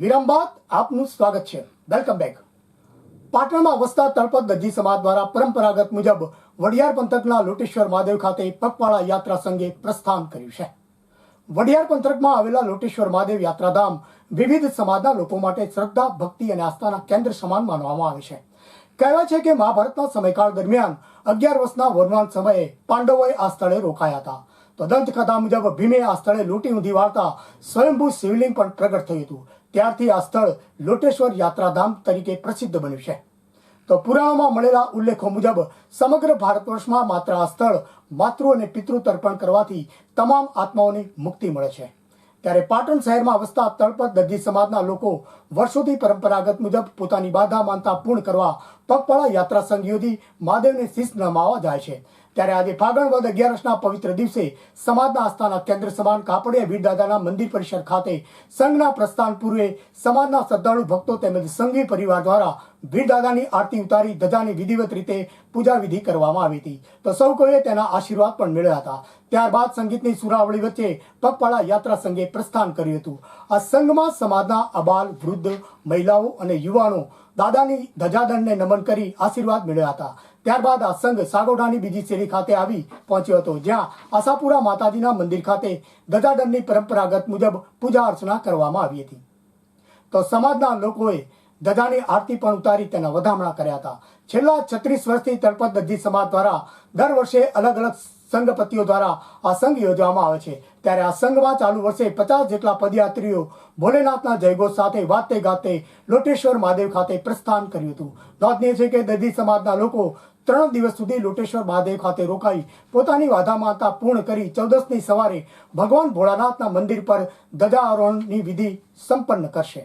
વિરામ બાદ આપનું સ્વાગત છે. Welcome back. પાટણમાં વસતા તળપદ દરજી સમાજ દ્વારા પરંપરાગત મુજબ વડિયાર પંથકના લોટેશ્વર મહાદેવ ખાતે પગપાળા યાત્રા સંઘે પ્રસ્થાન કર્યું છે. વડિયાર પંથકમાં આવેલા લોટેશ્વર મહાદેવ યાત્રાધામ વિવિધ સમાજના લોકો માટે શ્રદ્ધા, ભક્તિ અને આસ્થાના કેન્દ્ર સમાન માનવામાં આવે છે. કહેવાય છે કે મહાભારતના સમયકાળ દરમિયાન 11 વર્ષના વનવાસ સમયે પાંડવોએ આ સ્થળે રોકાયા હતા. તો દંતકથા મુજબ ભીમે આ સ્થળે લોટી ઊંધી વાળતા સ્વયંભૂ શિવલિંગ પણ પ્રગટ થયું હતું. ત્યારથી આ સ્થળ લોટેશ્વર યાત્રાધામ તરીકે પ્રસિદ્ધ બન્યું છે. તો પુરાણોમાં મળેલા ઉલ્લેખો મુજબ સમગ્ર ભારત વર્ષમાં માત્ર આ સ્થળ માતૃ અને પિતૃ તર્પણ કરવાથી તમામ આત્માઓની મુક્તિ મળે છે. ત્યારે પાટણ શહેરમાં વસતા તળપદ દરજી સમાજના લોકો વર્ષોથી પરંપરાગત મુજબ પોતાની બાધા માનતા પૂર્ણ કરવા પગપાળા યાત્રા સંઘ યોજી મહાદેવને શીશ નમાવવા જાય છે. ત્યારે આજે ફાગણ વદ 11ના પવિત્ર દિવસે સમાજના આસ્થાના કેન્દ્ર સમાન કાપડિયા વીરદાદાના મંદિર પરિસર ખાતે સંઘના પ્રસ્થાન પૂર્વે સમાજના શ્રદ્ધાળુ ભક્તો તેમજ સંઘી પરિવાર દ્વારા વીરદાદાની આરતી ઉતારી ધજાની વિધિવત રીતે પૂજા વિધિ કરવામાં આવી હતી. તો સૌ કોઈએ તેના આશીર્વાદ પણ મેળવ્યા હતા. ત્યારબાદ સંગીતની સુરાવળી વચ્ચે પગપાળા યાત્રા સંઘે પ્રસ્થાન કર્યું હતું. આ સંઘમાં સમાજના અબાલ, વૃદ્ધ, મહિલાઓ અને યુવાનો દાદાની ધજાદંડને નમન કરી આશીર્વાદ મેળવ્યા હતા. ત્યારબાદ આ સંઘ સાગોડાની બીજી શેરી ખાતે આવી પહોંચ્યો હતો, જ્યાં આશાપુરા માતાજીના મંદિર ખાતે ધજાદંડની પરંપરાગત મુજબ પૂજા અર્ચના કરવામાં આવી હતી. તો સમાજના લોકોએ ધજાની આરતી પણ ઉતારી તેના વધામણા કર્યા હતા. છેલ્લા 36 વર્ષથી તળપદ દરજી સમાજ દ્વારા દર વર્ષે અલગ અલગ સંઘપતિઓ દ્વારા આ સંઘ યોજવામાં આવે છે. ત્યારે આ સંઘમાં ચાલુ વર્ષે 50 જેટલા પદયાત્રીઓ ભોલેનાથના જયઘોષ સાથે વાતે ગાતે લોટેશ્વર મહાદેવ ખાતે પ્રસ્થાન કર્યું હતું. નોંધનીય છે કે દરજી સમાજના લોકો 3 દિવસ સુધી લોટેશ્વર મહાદેવ ખાતે રોકાઈ પોતાની વાધા માનતા પૂર્ણ કરી 14ની સવારે ભગવાન ભોળાનાથના મંદિર પર ધજારોહણની વિધિ સંપન્ન કરશે.